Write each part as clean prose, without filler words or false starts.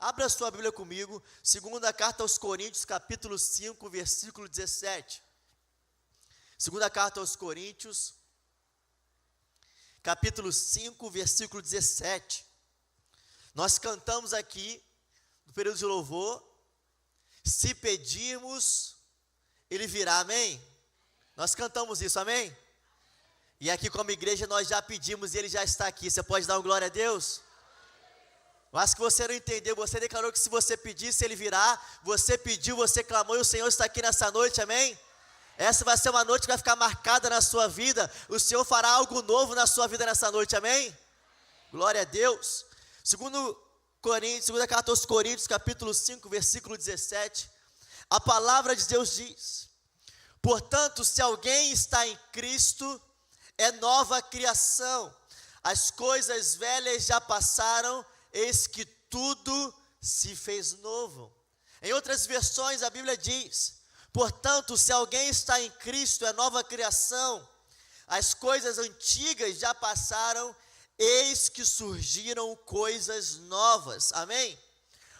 Abra sua Bíblia comigo, segunda carta aos Coríntios, capítulo 5, versículo 17. Segunda carta aos Coríntios, capítulo 5, versículo 17. Nós cantamos aqui, no período de louvor, se pedirmos, Ele virá, amém? Nós cantamos isso, amém? E aqui como igreja nós já pedimos e Ele já está aqui. Você pode dar uma glória a Deus? Mas que você não entendeu, você declarou que se você pedisse, Ele virá. Você pediu, você clamou e o Senhor está aqui nessa noite, amém? Essa vai ser uma noite que vai ficar marcada na sua vida. O Senhor fará algo novo na sua vida nessa noite, amém? Glória a Deus. Segunda carta aos Coríntios, capítulo 5, versículo 17. A palavra de Deus diz: portanto, se alguém está em Cristo, é nova criação. As coisas velhas já passaram, eis que tudo se fez novo. Em outras versões a Bíblia diz: portanto, se alguém está em Cristo, é nova criação. As coisas antigas já passaram, eis que surgiram coisas novas. Amém?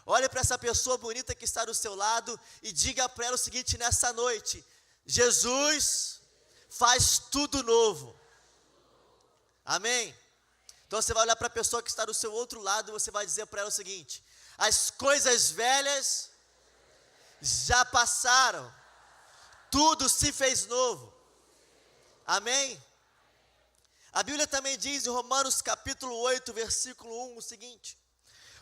Olhe para essa pessoa bonita que está do seu lado e diga para ela o seguinte nessa noite: Jesus faz tudo novo. Amém? Então você vai olhar para a pessoa que está do seu outro lado e você vai dizer para ela o seguinte: as coisas velhas já passaram, tudo se fez novo. Amém? A Bíblia também diz em Romanos capítulo 8, versículo 1 o seguinte: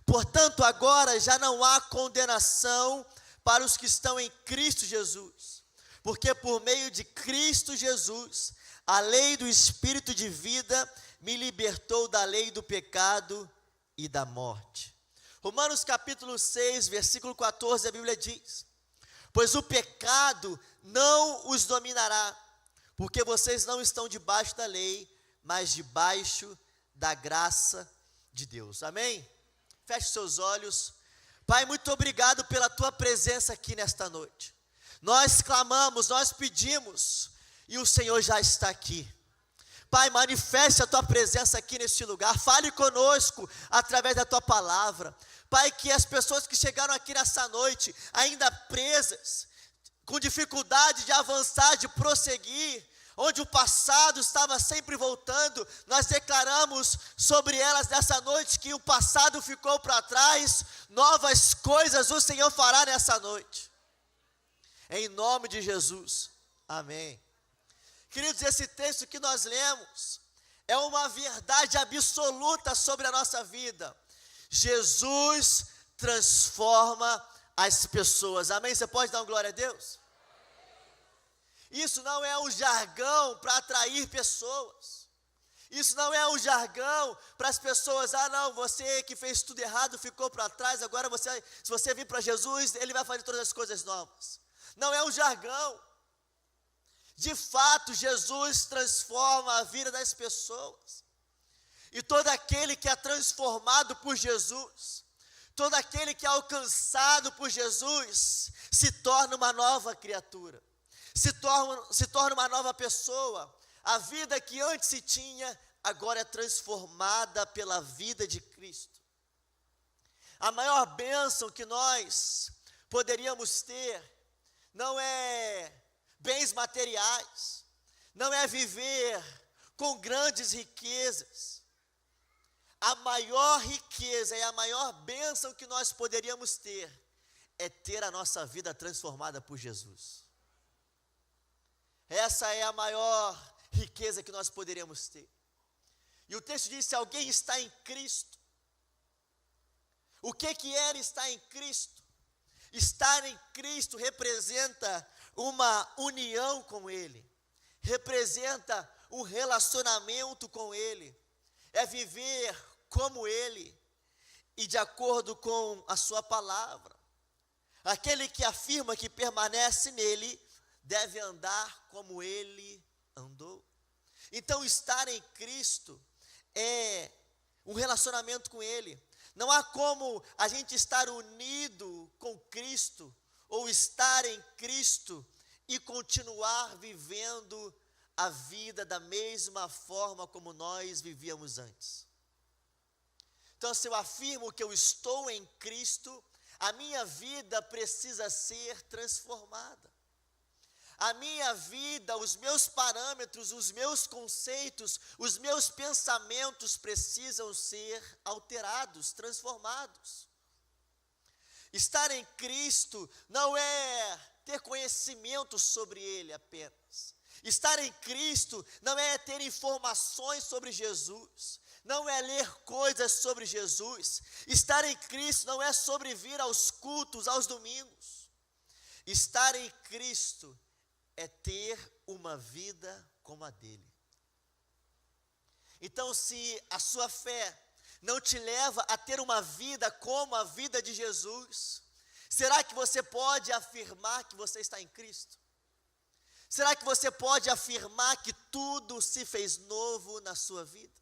portanto agora já não há condenação para os que estão em Cristo Jesus, porque por meio de Cristo Jesus, a lei do Espírito de vida me libertou da lei do pecado e da morte. Romanos capítulo 6, versículo 14, a Bíblia diz: pois o pecado não os dominará, porque vocês não estão debaixo da lei, mas debaixo da graça de Deus. Amém? Feche seus olhos. Pai, muito obrigado pela tua presença aqui nesta noite. Nós clamamos, nós pedimos, e o Senhor já está aqui. Pai, manifeste a tua presença aqui neste lugar, fale conosco através da tua palavra. Pai, que as pessoas que chegaram aqui nessa noite, ainda presas, com dificuldade de avançar, de prosseguir, onde o passado estava sempre voltando, nós declaramos sobre elas nessa noite que o passado ficou para trás, novas coisas o Senhor fará nessa noite. Em nome de Jesus, amém. Queridos, esse texto que nós lemos é uma verdade absoluta sobre a nossa vida. Jesus transforma as pessoas, amém? Você pode dar uma glória a Deus? Isso não é um jargão para atrair pessoas. Isso não é um jargão para as pessoas: ah não, você que fez tudo errado ficou para trás, agora se você vir para Jesus, Ele vai fazer todas as coisas novas. Não é um jargão. De fato, Jesus transforma a vida das pessoas. E todo aquele que é transformado por Jesus, todo aquele que é alcançado por Jesus, se torna uma nova criatura, se torna uma nova pessoa. A vida que antes se tinha, agora é transformada pela vida de Cristo. A maior bênção que nós poderíamos ter não é bens materiais, não é viver com grandes riquezas. A maior riqueza e a maior bênção que nós poderíamos ter é ter a nossa vida transformada por Jesus. Essa é a maior riqueza que nós poderíamos ter. E o texto diz: se alguém está em Cristo. O que era estar em Cristo? Estar em Cristo representa uma união com Ele, representa um relacionamento com Ele, é viver como Ele e de acordo com a sua palavra. Aquele que afirma que permanece nele deve andar como Ele andou. Então, estar em Cristo é um relacionamento com Ele. Não há como a gente estar unido com Cristo ou estar em Cristo e continuar vivendo a vida da mesma forma como nós vivíamos antes. Então, se eu afirmo que eu estou em Cristo, a minha vida precisa ser transformada. A minha vida, os meus parâmetros, os meus conceitos, os meus pensamentos precisam ser alterados, transformados. Estar em Cristo não é ter conhecimento sobre Ele apenas. Estar em Cristo não é ter informações sobre Jesus, não é ler coisas sobre Jesus. Estar em Cristo não é sobre vir aos cultos, aos domingos. Estar em Cristo é ter uma vida como a dele. Então, se a sua fé não te leva a ter uma vida como a vida de Jesus, será que você pode afirmar que você está em Cristo? Será que você pode afirmar que tudo se fez novo na sua vida?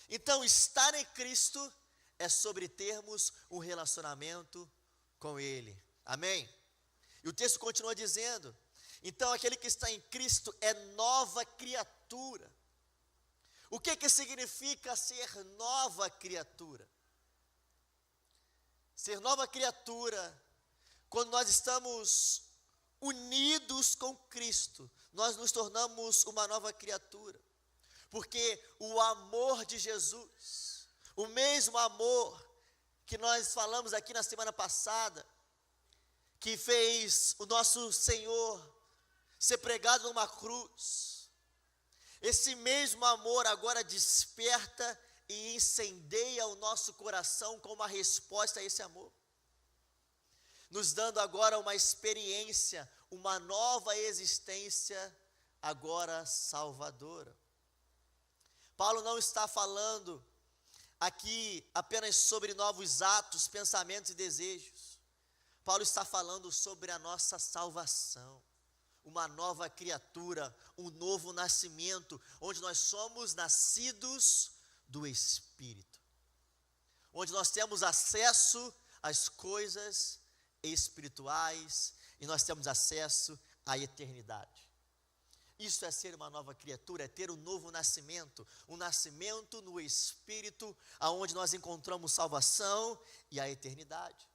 Então, estar em Cristo é sobre termos um relacionamento com Ele. Amém? E o texto continua dizendo: então aquele que está em Cristo é nova criatura. O que significa ser nova criatura? Ser nova criatura, quando nós estamos unidos com Cristo, nós nos tornamos uma nova criatura. Porque o amor de Jesus, o mesmo amor que nós falamos aqui na semana passada, que fez o nosso Senhor ser pregado numa cruz, esse mesmo amor agora desperta e incendeia o nosso coração com uma resposta a esse amor, nos dando agora uma experiência, uma nova existência, agora salvadora. Paulo não está falando aqui apenas sobre novos atos, pensamentos e desejos. Paulo está falando sobre a nossa salvação, uma nova criatura, um novo nascimento, onde nós somos nascidos do Espírito, onde nós temos acesso às coisas espirituais e nós temos acesso à eternidade. Isso é ser uma nova criatura, é ter um novo nascimento, um nascimento no Espírito, aonde nós encontramos salvação e a eternidade.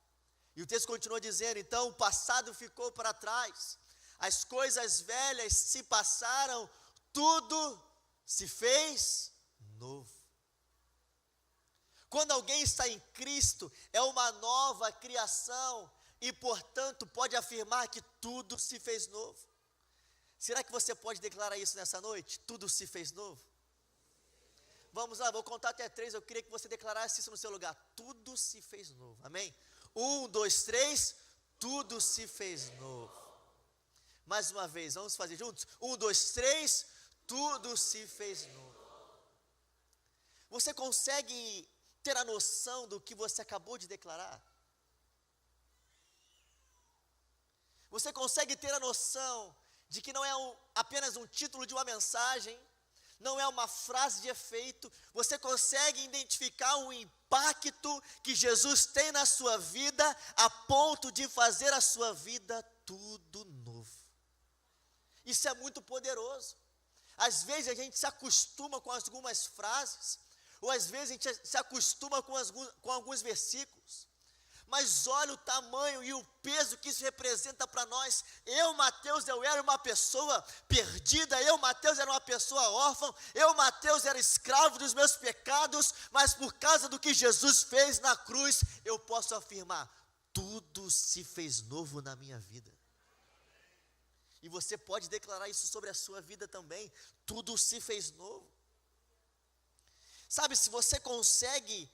E o texto continua dizendo: então o passado ficou para trás, as coisas velhas se passaram, tudo se fez novo. Quando alguém está em Cristo, é uma nova criação e, portanto, pode afirmar que tudo se fez novo. Será que você pode declarar isso nessa noite? Tudo se fez novo? Vamos lá, vou contar até 3, eu queria que você declarasse isso no seu lugar. Tudo se fez novo, amém? 1, 2, 3, tudo se fez novo. Mais uma vez, vamos fazer juntos? 1, 2, 3, tudo se fez novo. Você consegue ter a noção do que você acabou de declarar? Você consegue ter a noção de que não é apenas um título de uma mensagem, não é uma frase de efeito? Você consegue identificar o impacto que Jesus tem na sua vida, a ponto de fazer a sua vida tudo novo? Isso é muito poderoso. Às vezes a gente se acostuma com algumas frases, ou às vezes a gente se acostuma com alguns versículos, mas olha o tamanho e o peso que isso representa para nós. Eu, Mateus, eu era uma pessoa perdida, eu, Mateus, era uma pessoa órfã, eu, Mateus, era escravo dos meus pecados, mas por causa do que Jesus fez na cruz, eu posso afirmar, tudo se fez novo na minha vida. E você pode declarar isso sobre a sua vida também, tudo se fez novo. Sabe, se você consegue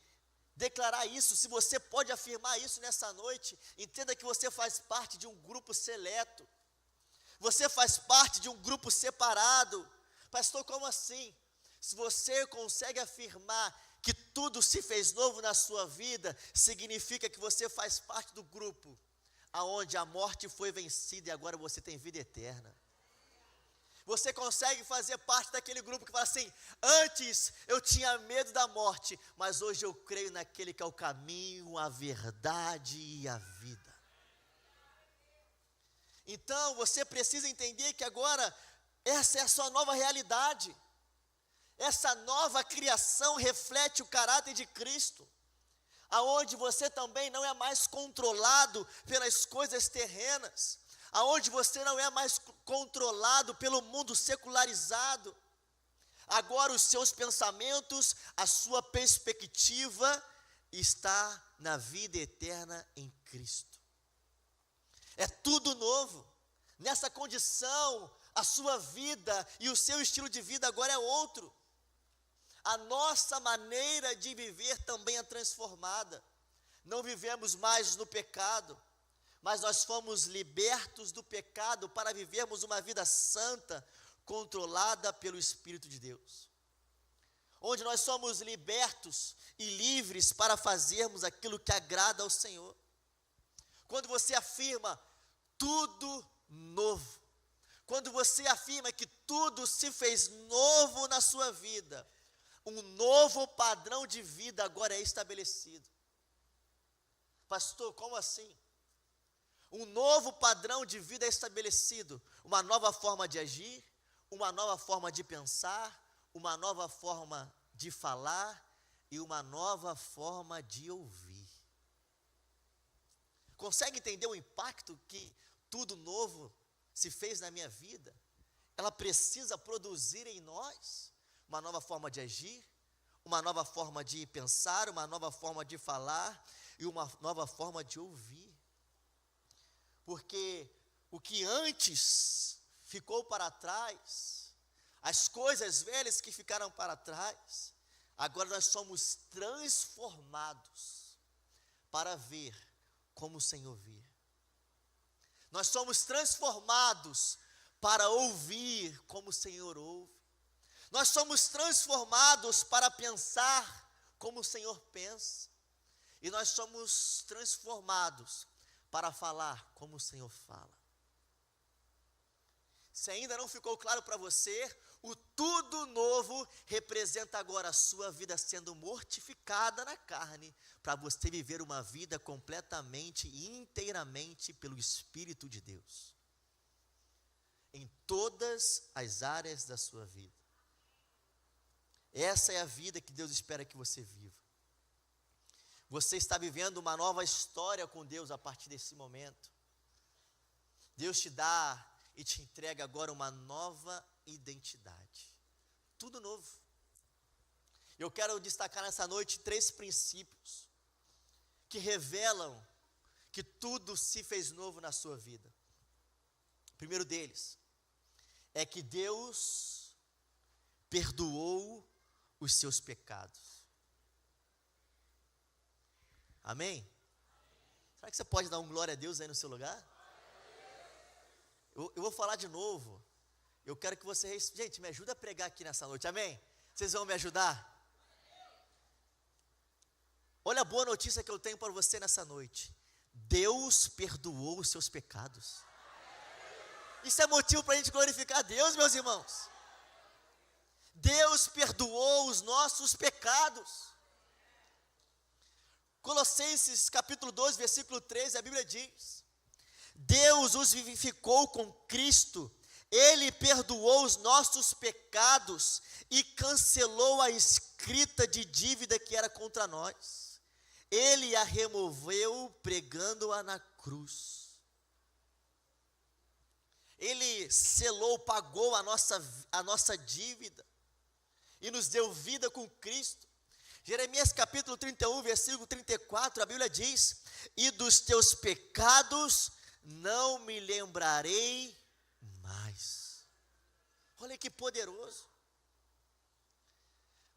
declarar isso, se você pode afirmar isso nessa noite, entenda que você faz parte de um grupo seleto, você faz parte de um grupo separado. Pastor, como assim? Se você consegue afirmar que tudo se fez novo na sua vida, significa que você faz parte do grupo aonde a morte foi vencida e agora você tem vida eterna. Você consegue fazer parte daquele grupo que fala assim: antes eu tinha medo da morte, mas hoje eu creio naquele que é o caminho, a verdade e a vida. Então você precisa entender que agora essa é a sua nova realidade. Essa nova criação reflete o caráter de Cristo, aonde você também não é mais controlado pelas coisas terrenas, aonde você não é mais controlado pelo mundo secularizado. Agora os seus pensamentos, a sua perspectiva está na vida eterna em Cristo. É tudo novo. Nessa condição, a sua vida e o seu estilo de vida agora é outro. A nossa maneira de viver também é transformada. Não vivemos mais no pecado, mas nós fomos libertos do pecado para vivermos uma vida santa, controlada pelo Espírito de Deus. Onde nós somos libertos e livres para fazermos aquilo que agrada ao Senhor. Quando você afirma tudo novo, quando você afirma que tudo se fez novo na sua vida, um novo padrão de vida agora é estabelecido. Pastor, como assim? Um novo padrão de vida é estabelecido, uma nova forma de agir, uma nova forma de pensar, uma nova forma de falar e uma nova forma de ouvir. Consegue entender o impacto que tudo novo se fez na minha vida? Ela precisa produzir em nós uma nova forma de agir, uma nova forma de pensar, uma nova forma de falar e uma nova forma de ouvir. Porque o que antes ficou para trás, as coisas velhas que ficaram para trás, agora nós somos transformados para ver como o Senhor vê. Nós somos transformados para ouvir como o Senhor ouve. Nós somos transformados para pensar como o Senhor pensa. E nós somos transformados para falar como o Senhor fala. Se ainda não ficou claro para você, o tudo novo representa agora a sua vida sendo mortificada na carne, para você viver uma vida completamente e inteiramente pelo Espírito de Deus, em todas as áreas da sua vida. Essa é a vida que Deus espera que você viva. Você está vivendo uma nova história com Deus a partir desse momento. Deus te dá e te entrega agora uma nova identidade. Tudo novo. Eu quero destacar nessa noite 3 princípios que revelam que tudo se fez novo na sua vida. O primeiro deles é que Deus perdoou os seus pecados. Amém? Será que você pode dar um glória a Deus aí no seu lugar? Eu vou falar de novo. Eu quero que você... Gente, me ajuda a pregar aqui nessa noite, amém? Vocês vão me ajudar? Olha a boa notícia que eu tenho para você nessa noite. Deus perdoou os seus pecados. Isso é motivo para a gente glorificar a Deus, meus irmãos. Deus perdoou os nossos pecados. Colossenses capítulo 2, versículo 13, a Bíblia diz: Deus os vivificou com Cristo, Ele perdoou os nossos pecados e cancelou a escrita de dívida que era contra nós. Ele a removeu pregando-a na cruz. Ele selou, pagou a nossa dívida e nos deu vida com Cristo. Jeremias capítulo 31, versículo 34, a Bíblia diz: e dos teus pecados não me lembrarei mais. Olha que poderoso.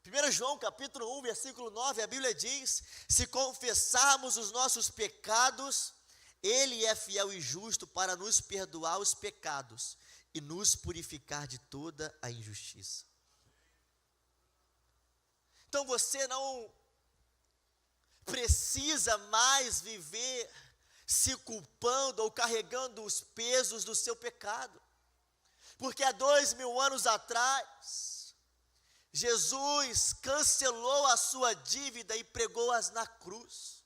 1 João capítulo 1, versículo 9, a Bíblia diz: se confessarmos os nossos pecados, Ele é fiel e justo para nos perdoar os pecados e nos purificar de toda a injustiça. Então você não precisa mais viver se culpando ou carregando os pesos do seu pecado, porque há 2000 anos atrás, Jesus cancelou a sua dívida e pregou-as na cruz,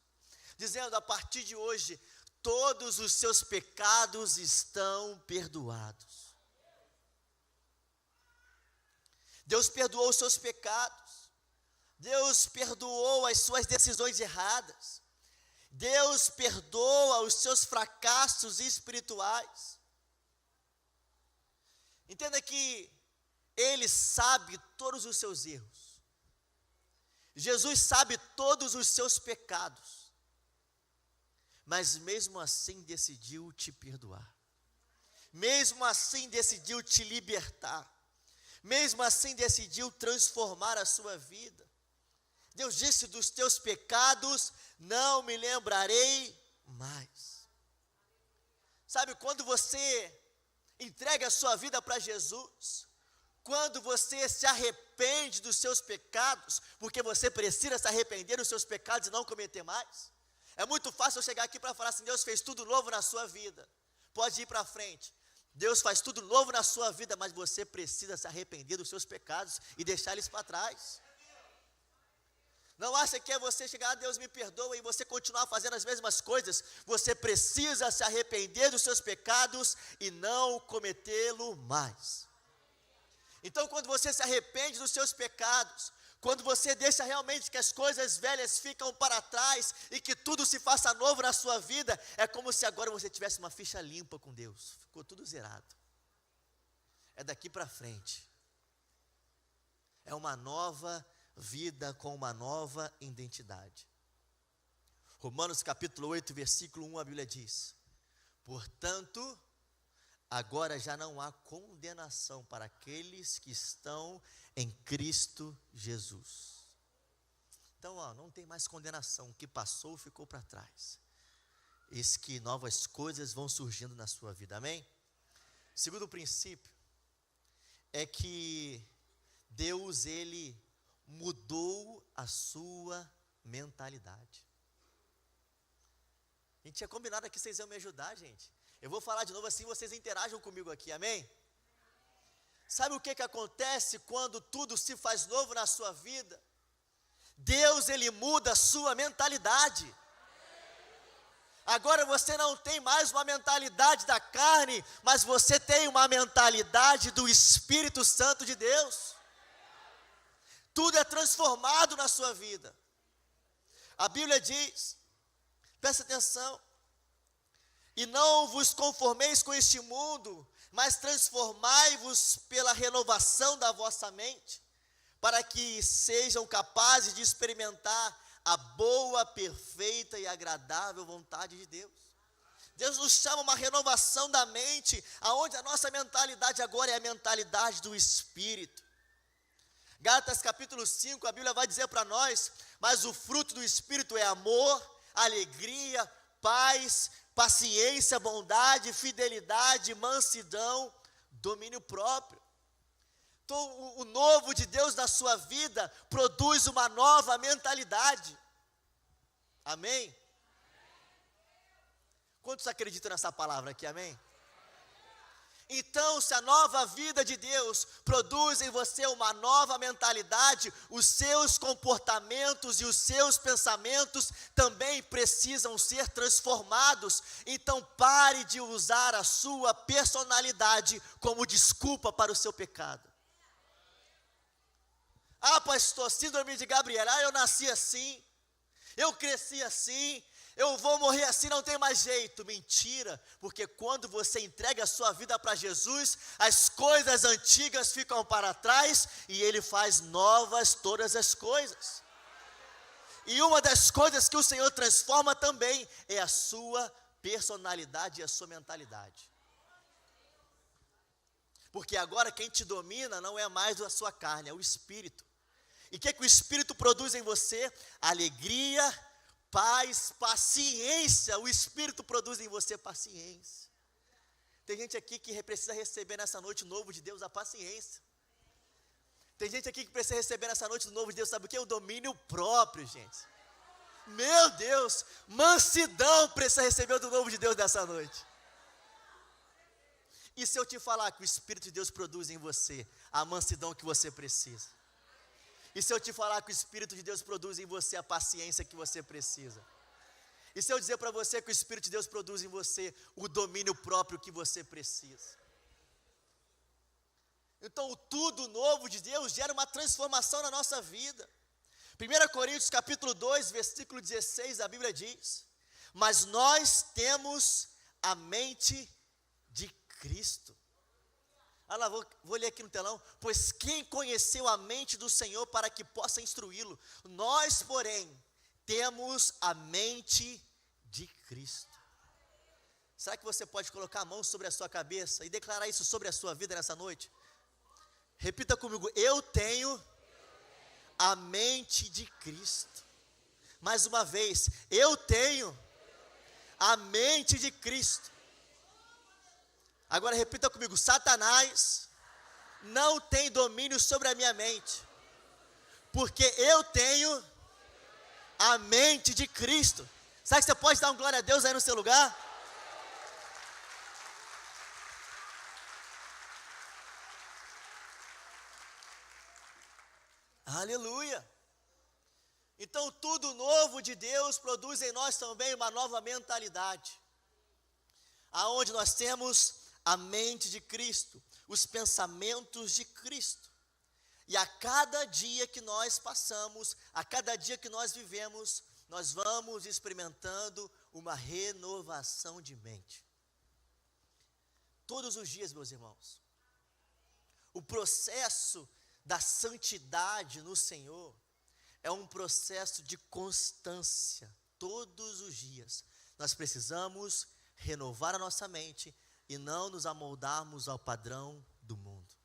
dizendo: a partir de hoje, todos os seus pecados estão perdoados. Deus perdoou os seus pecados, Deus perdoou as suas decisões erradas, Deus perdoa os seus fracassos espirituais. Entenda que Ele sabe todos os seus erros, Jesus sabe todos os seus pecados, mas mesmo assim decidiu te perdoar, mesmo assim decidiu te libertar, mesmo assim decidiu transformar a sua vida. Deus disse: dos teus pecados não me lembrarei mais. Sabe, quando você entrega a sua vida para Jesus, quando você se arrepende dos seus pecados, porque você precisa se arrepender dos seus pecados e não cometer mais, é muito fácil eu chegar aqui para falar assim: Deus fez tudo novo na sua vida, pode ir para frente. Deus faz tudo novo na sua vida, mas você precisa se arrepender dos seus pecados e deixar eles para trás. Não acha que é você chegar: Deus me perdoa, e você continuar fazendo as mesmas coisas. Você precisa se arrepender dos seus pecados e não cometê-lo mais. Então, quando você se arrepende dos seus pecados, quando você deixa realmente que as coisas velhas ficam para trás e que tudo se faça novo na sua vida, é como se agora você tivesse uma ficha limpa com Deus. Ficou tudo zerado. É daqui para frente. É uma nova vida com uma nova identidade. Romanos capítulo 8, versículo 1, a Bíblia diz: portanto, agora já não há condenação para aqueles que estão em Cristo Jesus. Então, não tem mais condenação. O que passou ficou para trás. Eis que novas coisas vão surgindo na sua vida, amém? Segundo princípio, é que Deus, Ele mudou a sua mentalidade. A gente tinha combinado aqui, vocês iam me ajudar, gente. Eu vou falar de novo assim, vocês interajam comigo aqui, amém? Sabe o que acontece quando tudo se faz novo na sua vida? Deus, Ele muda a sua mentalidade. Agora você não tem mais uma mentalidade da carne, mas você tem uma mentalidade do Espírito Santo de Deus. Tudo é transformado na sua vida. A Bíblia diz, presta atenção: e não vos conformeis com este mundo, mas transformai-vos pela renovação da vossa mente, para que sejam capazes de experimentar a boa, perfeita e agradável vontade de Deus. Deus nos chama a uma renovação da mente, aonde a nossa mentalidade agora é a mentalidade do Espírito. Gálatas capítulo 5, a Bíblia vai dizer para nós: mas o fruto do Espírito é amor, alegria, paz, paciência, bondade, fidelidade, mansidão, domínio próprio. Então, o novo de Deus na sua vida produz uma nova mentalidade. Amém? Quantos acreditam nessa palavra aqui, amém? Então, se a nova vida de Deus produz em você uma nova mentalidade, os seus comportamentos e os seus pensamentos também precisam ser transformados. Então, pare de usar a sua personalidade como desculpa para o seu pecado. Ah, pastor, síndrome de Gabriel, eu nasci assim, eu cresci assim, eu vou morrer assim, não tem mais jeito. Mentira, porque quando você entrega a sua vida para Jesus, as coisas antigas ficam para trás e Ele faz novas todas as coisas. E uma das coisas que o Senhor transforma também é a sua personalidade e a sua mentalidade. Porque agora quem te domina não é mais a sua carne, é o Espírito. E o que o Espírito produz em você? Alegria, paz, paciência. O Espírito produz em você paciência. Tem gente aqui que precisa receber nessa noite o novo de Deus, a paciência. Tem gente aqui que precisa receber nessa noite o novo de Deus, sabe o que? O domínio próprio, gente. Meu Deus, mansidão precisa receber do novo de Deus nessa noite. E se eu te falar que o Espírito de Deus produz em você a mansidão que você precisa? E se eu te falar que o Espírito de Deus produz em você a paciência que você precisa? E se eu dizer para você que o Espírito de Deus produz em você o domínio próprio que você precisa? Então o tudo novo de Deus gera uma transformação na nossa vida. 1 Coríntios capítulo 2, versículo 16, a Bíblia diz: mas nós temos a mente de Cristo. Olha lá, vou ler aqui no telão. Pois quem conheceu a mente do Senhor para que possa instruí-lo? Nós, porém, temos a mente de Cristo. Será que você pode colocar a mão sobre a sua cabeça e declarar isso sobre a sua vida nessa noite? Repita comigo: eu tenho a mente de Cristo. Mais uma vez, eu tenho a mente de Cristo. Agora repita comigo: Satanás não tem domínio sobre a minha mente, porque eu tenho a mente de Cristo. Sabe que você pode dar um glória a Deus aí no seu lugar? Aleluia. Então tudo novo de Deus produz em nós também uma nova mentalidade, aonde nós temos a mente de Cristo, os pensamentos de Cristo. E a cada dia que nós passamos, a cada dia que nós vivemos, nós vamos experimentando uma renovação de mente. Todos os dias, meus irmãos. O processo da santidade no Senhor é um processo de constância. Todos os dias nós precisamos renovar a nossa mente e não nos amoldarmos ao padrão do mundo.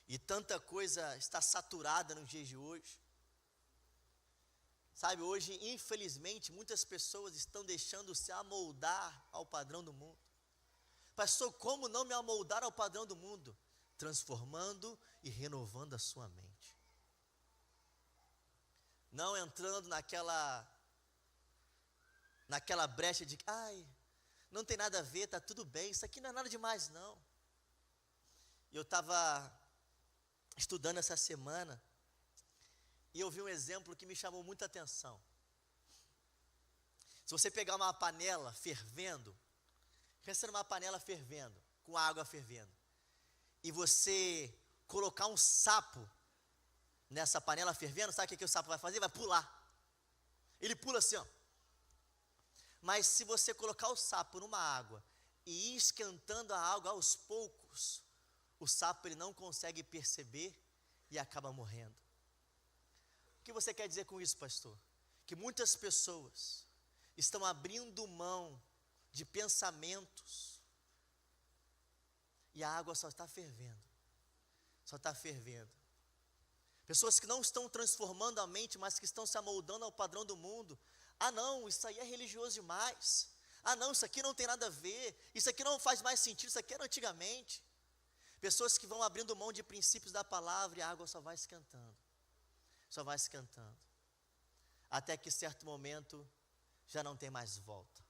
E tanta coisa está saturada nos dias de hoje. Sabe, hoje, infelizmente, muitas pessoas estão deixando se amoldar ao padrão do mundo. Pastor, como não me amoldar ao padrão do mundo? Transformando e renovando a sua mente. Não entrando naquela brecha de, não tem nada a ver, está tudo bem, isso aqui não é nada demais não. Eu estava estudando essa semana, e eu vi um exemplo que me chamou muita atenção. Se você pegar uma panela fervendo, pensa numa panela fervendo, com água fervendo, e você colocar um sapo nessa panela fervendo, sabe o que o sapo vai fazer? Vai pular. Ele pula assim, ó. Mas se você colocar o sapo numa água e ir esquentando a água aos poucos, o sapo ele não consegue perceber e acaba morrendo. O que você quer dizer com isso, pastor? Que muitas pessoas estão abrindo mão de pensamentos e a água só está fervendo. Só está fervendo. Pessoas que não estão transformando a mente, mas que estão se amoldando ao padrão do mundo. Não, isso aí é religioso demais. Não, isso aqui não tem nada a ver. Isso aqui não faz mais sentido, isso aqui era antigamente. Pessoas que vão abrindo mão de princípios da palavra e a água só vai esquentando. Só vai esquentando. Até que certo momento já não tem mais volta.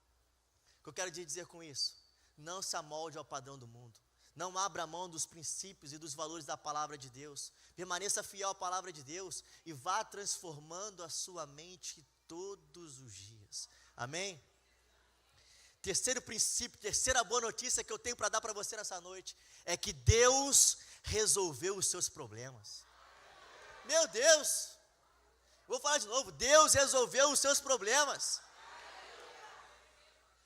O que eu quero dizer com isso? Não se amolde ao padrão do mundo. Não abra mão dos princípios e dos valores da palavra de Deus. Permaneça fiel à palavra de Deus e vá transformando a sua mente todos os dias. Amém? Terceiro princípio, terceira boa notícia que eu tenho para dar para você nessa noite é que Deus resolveu os seus problemas. Meu Deus! Vou falar de novo. Deus resolveu os seus problemas.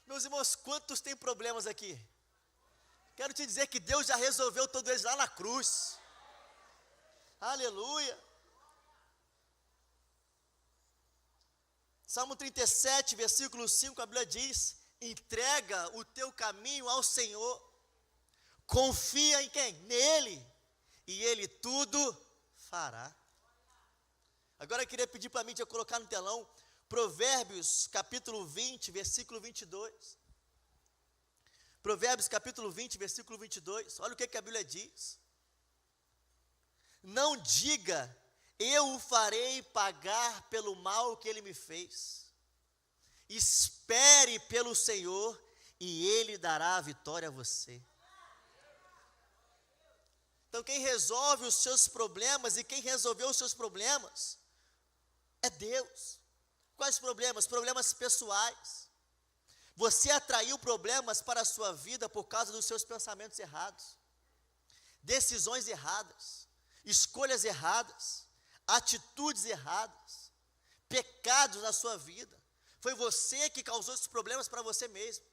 Meus irmãos, quantos têm problemas aqui? Quero te dizer que Deus já resolveu todos eles lá na cruz. Aleluia. Salmo 37, versículo 5, a Bíblia diz: entrega o teu caminho ao Senhor, confia em quem? Nele, e Ele tudo fará. Agora eu queria pedir para mim de eu colocar no telão Provérbios capítulo 20, versículo 22. Provérbios capítulo 20, versículo 22, olha o que a Bíblia diz. Não diga, eu o farei pagar pelo mal que ele me fez. Espere pelo Senhor e Ele dará a vitória a você. Então quem resolve os seus problemas e quem resolveu os seus problemas é Deus. Quais problemas? Problemas pessoais. Você atraiu problemas para a sua vida por causa dos seus pensamentos errados. decisões erradas, escolhas erradas, atitudes erradas, pecados na sua vida. Foi você que causou esses problemas para você mesmo.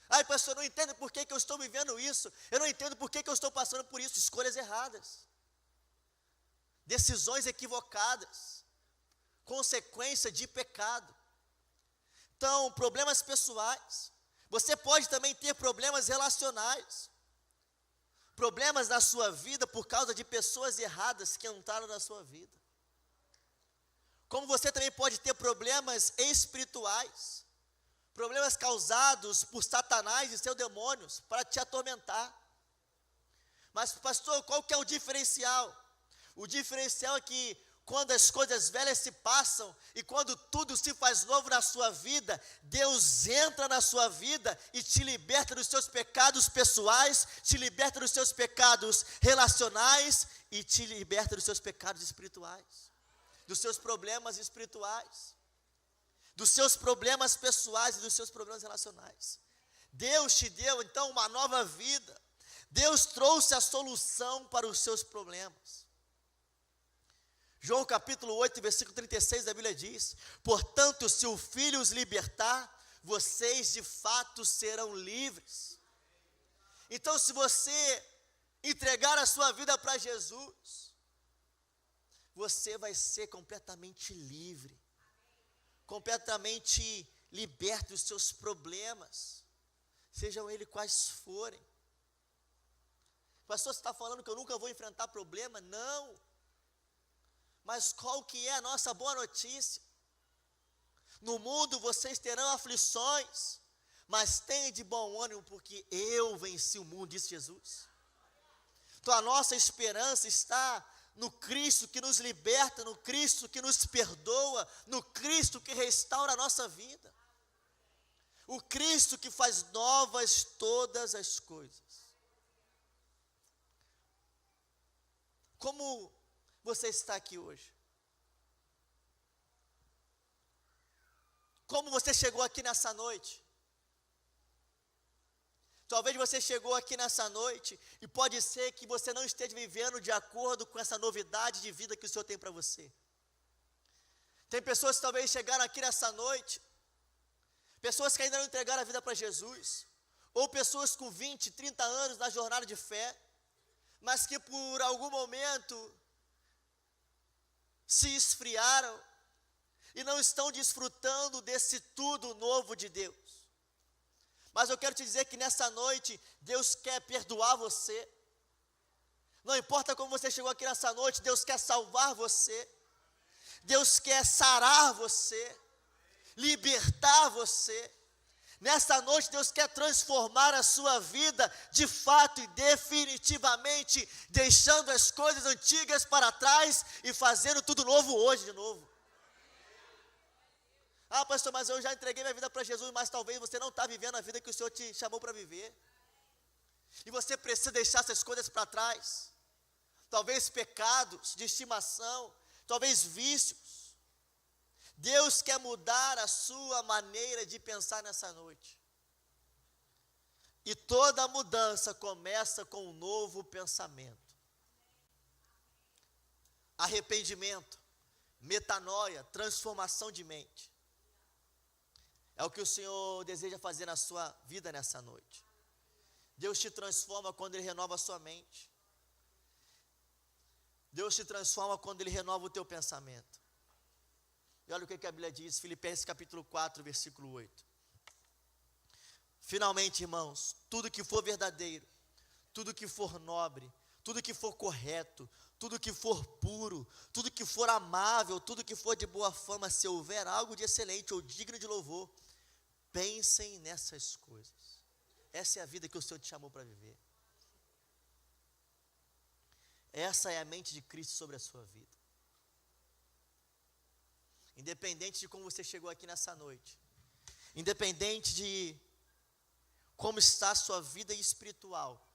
Ai, pastor, eu não entendo por que eu estou vivendo isso, eu não entendo por que eu estou passando por isso. Escolhas erradas, decisões equivocadas, consequência de pecado. Então, problemas pessoais. Você pode também ter problemas relacionais, problemas na sua vida por causa de pessoas erradas que entraram na sua vida. Como você também pode ter problemas espirituais, problemas causados por Satanás e seus demônios para te atormentar. Mas, pastor, qual que é o diferencial? O diferencial é que quando as coisas velhas se passam e quando tudo se faz novo na sua vida, Deus entra na sua vida e te liberta dos seus pecados pessoais, te liberta dos seus pecados relacionais e te liberta dos seus pecados espirituais, dos seus problemas espirituais, dos seus problemas pessoais e dos seus problemas relacionais. Deus te deu então uma nova vida. Deus trouxe a solução para os seus problemas. João capítulo 8, versículo 36 da Bíblia diz: portanto, se o Filho os libertar, vocês de fato serão livres. Então, se você entregar a sua vida para Jesus, você vai ser completamente livre, completamente liberto dos seus problemas, sejam eles quais forem. Pastor, você está falando que eu nunca vou enfrentar problema? Não. Mas qual que é a nossa boa notícia? No mundo vocês terão aflições, mas tenham de bom ânimo, porque eu venci o mundo, disse Jesus. Então a nossa esperança está no Cristo que nos liberta, no Cristo que nos perdoa, no Cristo que restaura a nossa vida. O Cristo que faz novas todas as coisas. Como você está aqui hoje? Como você chegou aqui nessa noite? Talvez você chegou aqui nessa noite e pode ser que você não esteja vivendo de acordo com essa novidade de vida que o Senhor tem para você. Tem pessoas que talvez chegaram aqui nessa noite, pessoas que ainda não entregaram a vida para Jesus, ou pessoas com 20, 30 anos na jornada de fé, mas que por algum momento se esfriaram e não estão desfrutando desse tudo novo de Deus. Mas eu quero te dizer que nessa noite, Deus quer perdoar você. Não importa como você chegou aqui nessa noite, Deus quer salvar você. Deus quer sarar você, libertar você. Nessa noite, Deus quer transformar a sua vida de fato e definitivamente, deixando as coisas antigas para trás e fazendo tudo novo hoje de novo. Ah, pastor, mas eu já entreguei minha vida para Jesus, mas talvez você não está vivendo a vida que o Senhor te chamou para viver. E você precisa deixar essas coisas para trás. Talvez pecados de estimação, talvez vícios. Deus quer mudar a sua maneira de pensar nessa noite. E toda mudança começa com um novo pensamento. Arrependimento, metanoia, transformação de mente. É o que o Senhor deseja fazer na sua vida nessa noite. Deus te transforma quando Ele renova a sua mente. Deus te transforma quando Ele renova o teu pensamento. E olha o que a Bíblia diz, Filipenses capítulo 4, versículo 8. Finalmente, irmãos, tudo que for verdadeiro, tudo que for nobre, tudo que for correto, tudo que for puro, tudo que for amável, tudo que for de boa fama, se houver algo de excelente ou digno de louvor, pensem nessas coisas. Essa é a vida que o Senhor te chamou para viver. Essa é a mente de Cristo sobre a sua vida. Independente de como você chegou aqui nessa noite, independente de como está a sua vida espiritual,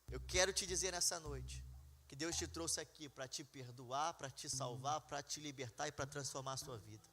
eu quero te dizer nessa noite, que Deus te trouxe aqui para te perdoar, para te salvar, para te libertar e para transformar a sua vida.